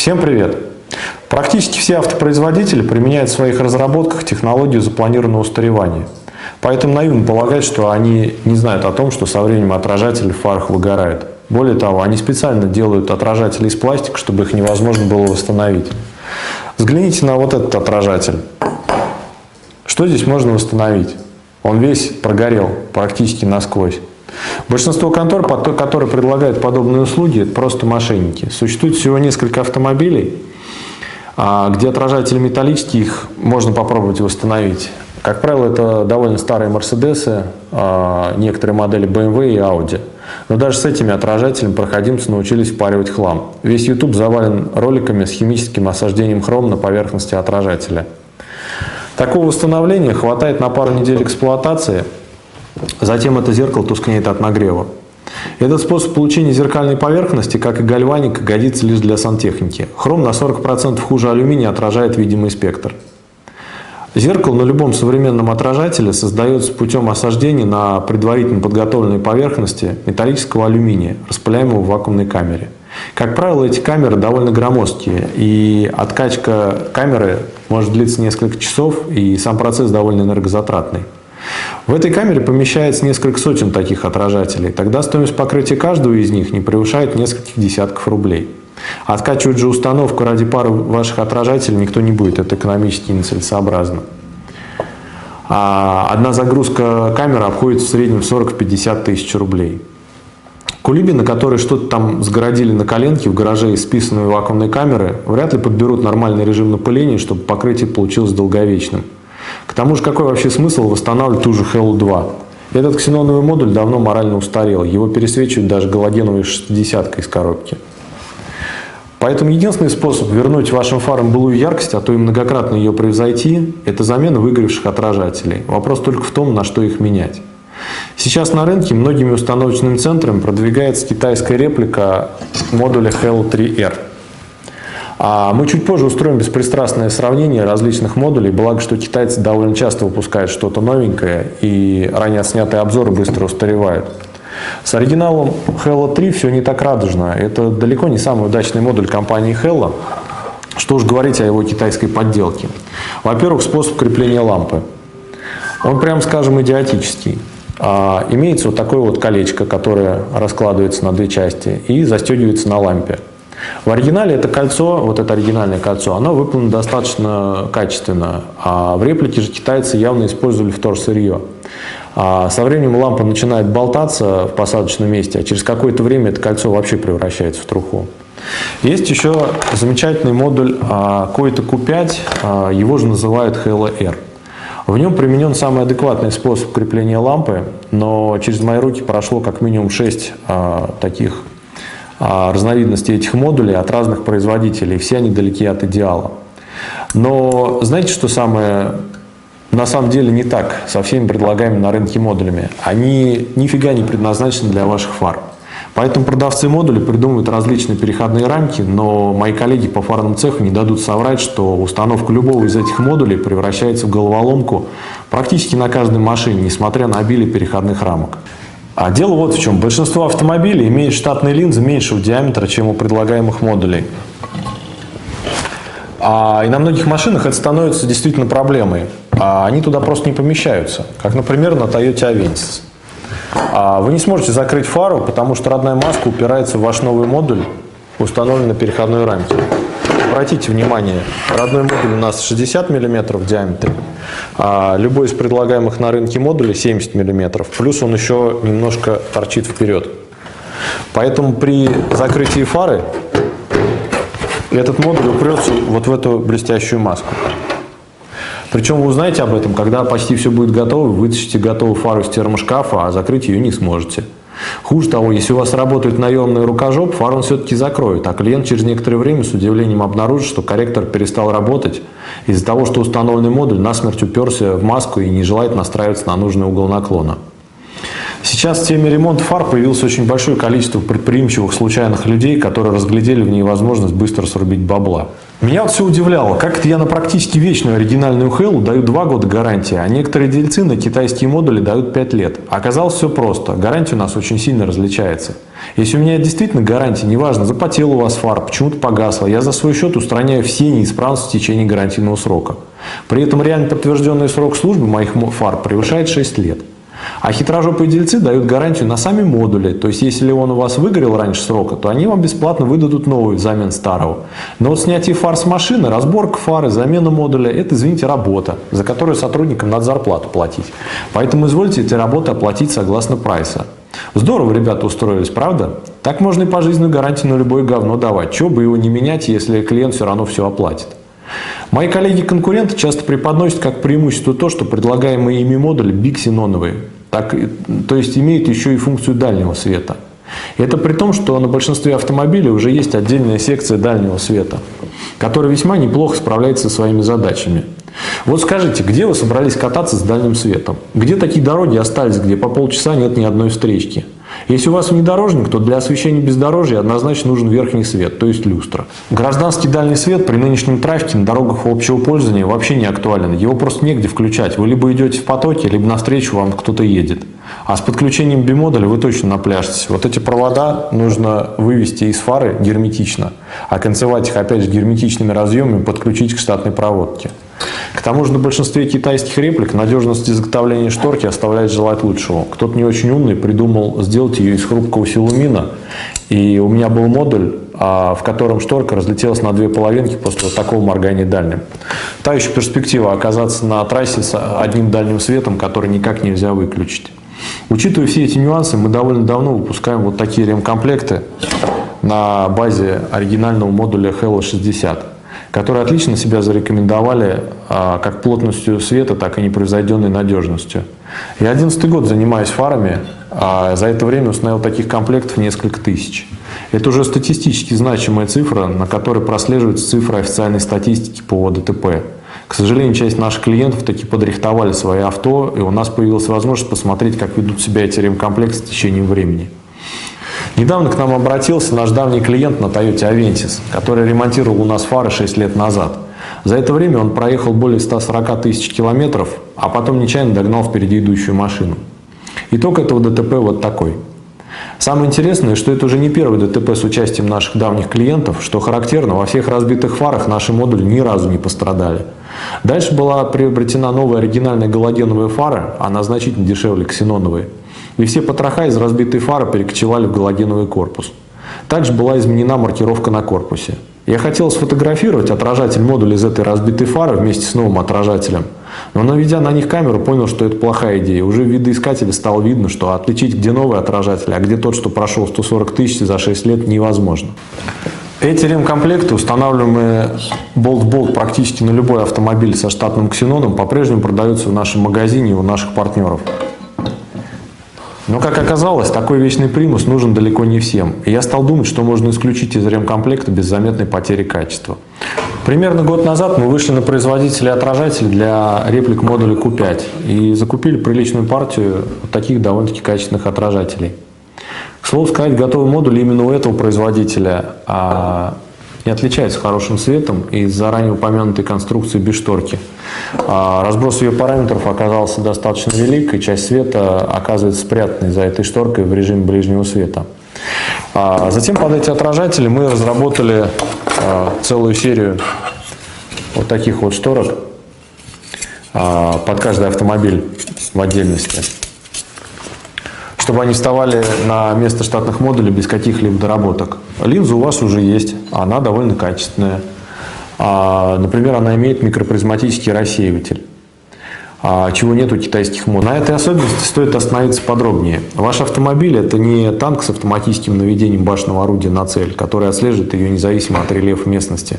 Всем привет! Практически все автопроизводители применяют в своих разработках технологию запланированного устаревания. Поэтому наивно полагать, что они не знают о том, что со временем отражатели в фарах выгорают. Более того, они специально делают отражатели из пластика, чтобы их невозможно было восстановить. Взгляните на вот этот отражатель. Что здесь можно восстановить? Он весь прогорел практически насквозь. Большинство контор, которые предлагают подобные услуги, это просто мошенники. Существует всего несколько автомобилей, где отражатели металлические, их можно попробовать восстановить. Как правило, это довольно старые Мерседесы, некоторые модели BMW и Audi. Но даже с этими отражателями проходимцы научились впаривать хлам. Весь YouTube завален роликами с химическим осаждением хрома на поверхности отражателя. Такого восстановления хватает на пару недель эксплуатации. Затем это зеркало тускнеет от нагрева. Этот способ получения зеркальной поверхности, как и гальваника, годится лишь для сантехники. Хром на 40% хуже алюминия отражает видимый спектр. Зеркало на любом современном отражателе создается путем осаждения на предварительно подготовленной поверхности металлического алюминия, распыляемого в вакуумной камере. Как правило, эти камеры довольно громоздкие, и откачка камеры может длиться несколько часов, и сам процесс довольно энергозатратный. В этой камере помещается несколько сотен таких отражателей. Тогда стоимость покрытия каждого из них не превышает нескольких десятков рублей. Откачивать же установку ради пары ваших отражателей никто не будет. Это экономически нецелесообразно. Одна загрузка камеры обходится в среднем 40-50 тысяч рублей. Кулиби, на которые что-то там сгородили на коленке в гараже из списанной вакуумной камеры, вряд ли подберут нормальный режим напыления, чтобы покрытие получилось долговечным. К тому же, какой вообще смысл восстанавливать ту же Halo 2? Этот ксеноновый модуль давно морально устарел, его пересвечивают даже галогеновой 60-кой из коробки. Поэтому единственный способ вернуть вашим фарам былую яркость, а то и многократно ее превзойти, это замена выгоревших отражателей. Вопрос только в том, на что их менять. Сейчас на рынке многими установочными центрами продвигается китайская реплика модуля Halo 3R. Мы чуть позже устроим беспристрастное сравнение различных модулей, благо что китайцы довольно часто выпускают что-то новенькое, и ранее отснятые обзоры быстро устаревают. С оригиналом Halo 3 все не так радужно. Это далеко не самый удачный модуль компании Halo. Что уж говорить о его китайской подделке. Во-первых, способ крепления лампы. Он, прям скажем, идиотический. Имеется вот такое вот колечко, которое раскладывается на две части и застегивается на лампе. В оригинале это кольцо, вот это оригинальное кольцо, оно выполнено достаточно качественно, а в реплике же китайцы явно использовали вторсырье. Со временем лампа начинает болтаться в посадочном месте, а через какое-то время это кольцо вообще превращается в труху. Есть еще замечательный модуль Koito Q5, его же называют Halo R. В нем применен самый адекватный способ крепления лампы, но через мои руки прошло как минимум 6 таких разновидностей этих модулей от разных производителей, все они далеки от идеала. Но знаете, что самое на самом деле не так со всеми предлагаемыми на рынке модулями? Они нифига не предназначены для ваших фар. Поэтому продавцы модулей придумывают различные переходные рамки, но мои коллеги по фарному цеху не дадут соврать, что установка любого из этих модулей превращается в головоломку практически на каждой машине, несмотря на обилие переходных рамок. А дело вот в чем. Большинство автомобилей имеют штатные линзы меньшего диаметра, чем у предлагаемых модулей. И на многих машинах это становится действительно проблемой. Они туда просто не помещаются. Как, например, на Toyota Avensis. Вы не сможете закрыть фару, потому что родная маска упирается в ваш новый модуль, установленный на переходной рамке. Обратите внимание, родной модуль у нас 60 мм в диаметре, а любой из предлагаемых на рынке модулей 70 мм, плюс он еще немножко торчит вперед. Поэтому при закрытии фары этот модуль упрется вот в эту блестящую маску. Причем вы узнаете об этом, когда почти все будет готово, вы вытащите готовую фару из термошкафа, а закрыть ее не сможете. Хуже того, если у вас работает наемный рукожоп, фару он все-таки закроет, а клиент через некоторое время с удивлением обнаружит, что корректор перестал работать из-за того, что установленный модуль насмерть уперся в маску и не желает настраиваться на нужный угол наклона. Сейчас в теме ремонта фар появилось очень большое количество предприимчивых случайных людей, которые разглядели в ней возможность быстро срубить бабла. Меня вот все удивляло, как это я на практически вечную оригинальную Hell даю 2 года гарантии, а некоторые дельцы на китайские модули дают 5 лет. Оказалось все просто, гарантия у нас очень сильно различается. Если у меня действительно гарантия, неважно, запотел у вас фар, почему-то погасла, я за свой счет устраняю все неисправности в течение гарантийного срока. При этом реально подтвержденный срок службы моих фар превышает 6 лет. А хитрожопые дельцы дают гарантию на сами модули. То есть, если он у вас выгорел раньше срока, то они вам бесплатно выдадут новый взамен старого. Но вот снятие фар с машины, разборка фары, замена модуля – это, извините, работа, за которую сотрудникам надо зарплату платить. Поэтому извольте эти работы оплатить согласно прайса. Здорово ребята устроились, правда? Так можно и пожизненную гарантию на любое говно давать. Чего бы его не менять, если клиент все равно все оплатит. Мои коллеги-конкуренты часто преподносят как преимущество то, что предлагаемые ими модули биксеноновые, то есть имеют еще и функцию дальнего света. Это при том, что на большинстве автомобилей уже есть отдельная секция дальнего света, которая весьма неплохо справляется со своими задачами. Вот скажите, где вы собрались кататься с дальним светом? Где такие дороги остались, где по полчаса нет ни одной встречки? Если у вас внедорожник, то для освещения бездорожья однозначно нужен верхний свет, то есть люстра. Гражданский дальний свет при нынешнем трафике на дорогах общего пользования вообще не актуален. Его просто негде включать. Вы либо идете в потоке, либо навстречу вам кто-то едет. А с подключением бимодуля вы точно напляшетесь. Вот эти провода нужно вывести из фары герметично, а концевать их опять же герметичными разъемами подключить к штатной проводке. К тому же на большинстве китайских реплик надежность изготовления шторки оставляет желать лучшего. Кто-то не очень умный придумал сделать ее из хрупкого силумина. И у меня был модуль, в котором шторка разлетелась на 2 половинки после вот такого моргания дальним. Та еще перспектива оказаться на трассе с одним дальним светом, который никак нельзя выключить. Учитывая все эти нюансы, мы довольно давно выпускаем вот такие ремкомплекты на базе оригинального модуля Hella 60. Которые отлично себя зарекомендовали как плотностью света, так и непревзойденной надежностью. Я 11-й год занимаюсь фарами, а за это время установил таких комплектов несколько тысяч. Это уже статистически значимая цифра, на которой прослеживается цифра официальной статистики по ДТП. К сожалению, часть наших клиентов таки подрихтовали свои авто, и у нас появилась возможность посмотреть, как ведут себя эти ремкомплекты с течением времени. Недавно к нам обратился наш давний клиент на Toyota Avensis, который ремонтировал у нас фары 6 лет назад. За это время он проехал более 140 тысяч километров, а потом нечаянно догнал впереди идущую машину. Итог этого ДТП вот такой. Самое интересное, что это уже не первый ДТП с участием наших давних клиентов, что характерно, во всех разбитых фарах наши модули ни разу не пострадали. Дальше была приобретена новая оригинальная галогеновая фара, она значительно дешевле ксеноновой. И все потроха из разбитой фары перекочевали в галогеновый корпус. Также была изменена маркировка на корпусе. Я хотел сфотографировать отражатель модуля из этой разбитой фары вместе с новым отражателем, но наведя на них камеру, понял, что это плохая идея. Уже в видоискателе стало видно, что отличить, где новый отражатель, а где тот, что прошел 140 тысяч за 6 лет, невозможно. Эти ремкомплекты, устанавливаемые болт в болт практически на любой автомобиль со штатным ксеноном, по-прежнему продаются в нашем магазине и у наших партнеров. Но, как оказалось, такой вечный примус нужен далеко не всем. И я стал думать, что можно исключить из ремкомплекта без заметной потери качества. Примерно год назад мы вышли на производителей отражателей для реплик модуля Q5 и закупили приличную партию таких довольно-таки качественных отражателей. К слову сказать, готовый модуль именно у этого производителя не отличается хорошим светом из-за ранее упомянутой конструкции без шторки. Разброс ее параметров оказался достаточно велик, и часть света оказывается спрятанной за этой шторкой в режиме ближнего света. Затем под эти отражатели мы разработали целую серию вот таких вот шторок под каждый автомобиль в отдельности, чтобы они вставали на место штатных модулей без каких-либо доработок. Линза у вас уже есть, она довольно качественная. Например, она имеет микропризматический рассеиватель, чего нет у китайских модулей. На этой особенности стоит остановиться подробнее. Ваш автомобиль – это не танк с автоматическим наведением башенного орудия на цель, который отслеживает ее независимо от рельефа местности.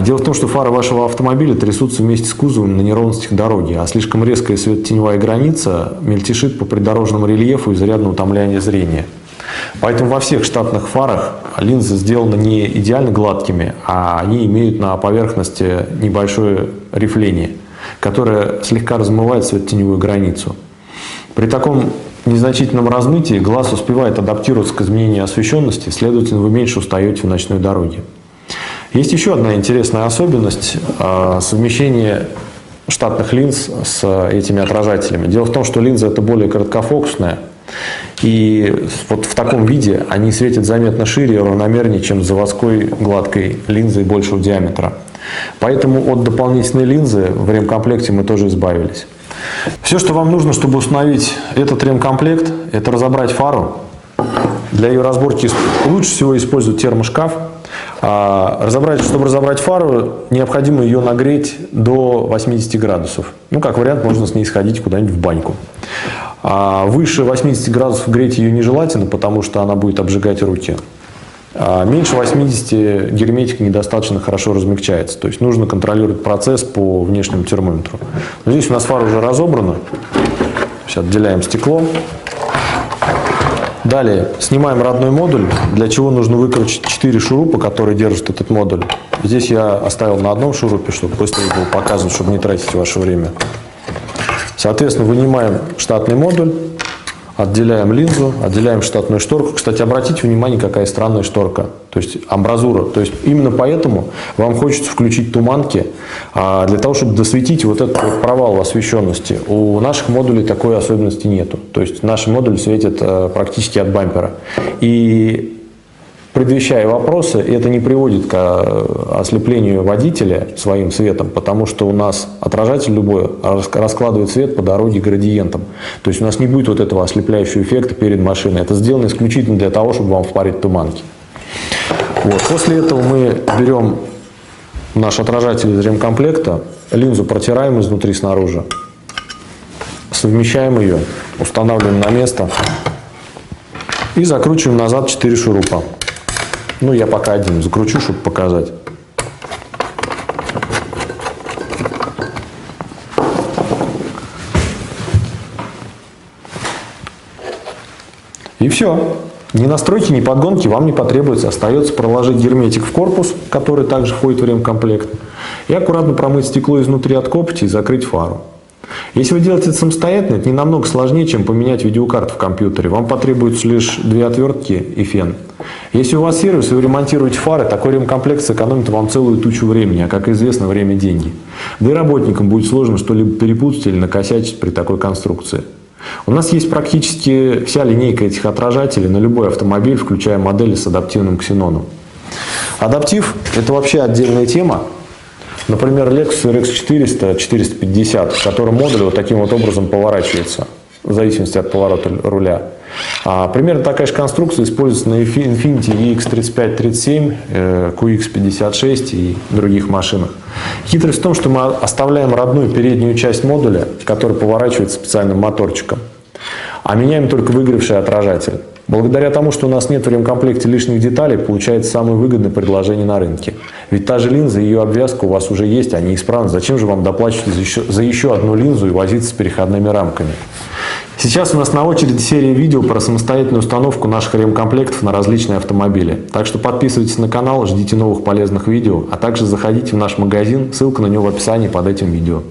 Дело в том, что фары вашего автомобиля трясутся вместе с кузовом на неровностях дороги, а слишком резкая светотеневая граница мельтешит по придорожному рельефу, изрядно утомляя зрение. Поэтому во всех штатных фарах линзы сделаны не идеально гладкими, а они имеют на поверхности небольшое рифление, которое слегка размывает светотеневую границу. При таком незначительном размытии глаз успевает адаптироваться к изменению освещенности, следовательно, вы меньше устаете в ночной дороге. Есть еще одна интересная особенность совмещения штатных линз с этими отражателями. Дело в том, что линза это более короткофокусная, и вот в таком виде они светят заметно шире и равномернее, чем с заводской гладкой линзой большего диаметра. Поэтому от дополнительной линзы в ремкомплекте мы тоже избавились. Все, что вам нужно, чтобы установить этот ремкомплект, это разобрать фару. Для ее разборки лучше всего использовать термошкаф. Чтобы разобрать фару, необходимо ее нагреть до 80 градусов. Ну, как вариант, можно с ней сходить куда-нибудь в баньку. Выше 80 градусов греть ее нежелательно, потому что она будет обжигать руки. Меньше 80 герметик недостаточно хорошо размягчается. То есть нужно контролировать процесс по внешнему термометру. Но здесь у нас фара уже разобрана. Сейчас отделяем стекло. Далее снимаем родной модуль, для чего нужно выкрутить 4 шурупа, которые держат этот модуль. Здесь я оставил на одном шурупе, чтобы быстрее было показывать, чтобы не тратить ваше время. Соответственно, вынимаем штатный модуль, отделяем линзу, отделяем штатную шторку. Кстати, обратите внимание, какая странная шторка, то есть амбразура. То есть именно поэтому вам хочется включить туманки, для того, чтобы досветить вот этот вот провал в освещенности. У наших модулей такой особенности нету. То есть наши модули светят практически от бампера. И предвещая вопросы, это не приводит к ослеплению водителя своим светом, потому что у нас отражатель любой раскладывает свет по дороге градиентом. То есть у нас не будет вот этого ослепляющего эффекта перед машиной. Это сделано исключительно для того, чтобы вам впарить туманки. Вот. После этого мы берем наш отражатель из ремкомплекта, линзу протираем изнутри снаружи, совмещаем ее, устанавливаем на место и закручиваем назад 4 шурупа. Ну, я пока один закручу, чтобы показать. И все. Ни настройки, ни подгонки вам не потребуется. Остается проложить герметик в корпус, который также входит в ремкомплект, и аккуратно промыть стекло изнутри от копоти и закрыть фару. Если вы делаете это самостоятельно, это не намного сложнее, чем поменять видеокарту в компьютере. Вам потребуется лишь 2 отвертки и фен. Если у вас сервис и вы ремонтируете фары, такой ремкомплект сэкономит вам целую тучу времени, а как известно, время – деньги. Да и работникам будет сложно что-либо перепутать или накосячить при такой конструкции. У нас есть практически вся линейка этих отражателей на любой автомобиль, включая модели с адаптивным ксеноном. Адаптив – это вообще отдельная тема. Например, Lexus RX 400, 450, в котором модуль вот таким вот образом поворачивается, в зависимости от поворота руля. Примерно такая же конструкция используется на Infiniti EX35-37, QX56 и других машинах. Хитрость в том, что мы оставляем родную переднюю часть модуля, который поворачивается специальным моторчиком, а меняем только выгоревший отражатель. Благодаря тому, что у нас нет в ремкомплекте лишних деталей, получается самое выгодное предложение на рынке. Ведь та же линза и ее обвязка у вас уже есть, они исправны. Зачем же вам доплачивать за еще одну линзу и возиться с переходными рамками? Сейчас у нас на очереди серия видео про самостоятельную установку наших ремкомплектов на различные автомобили. Так что подписывайтесь на канал, ждите новых полезных видео, а также заходите в наш магазин, ссылка на него в описании под этим видео.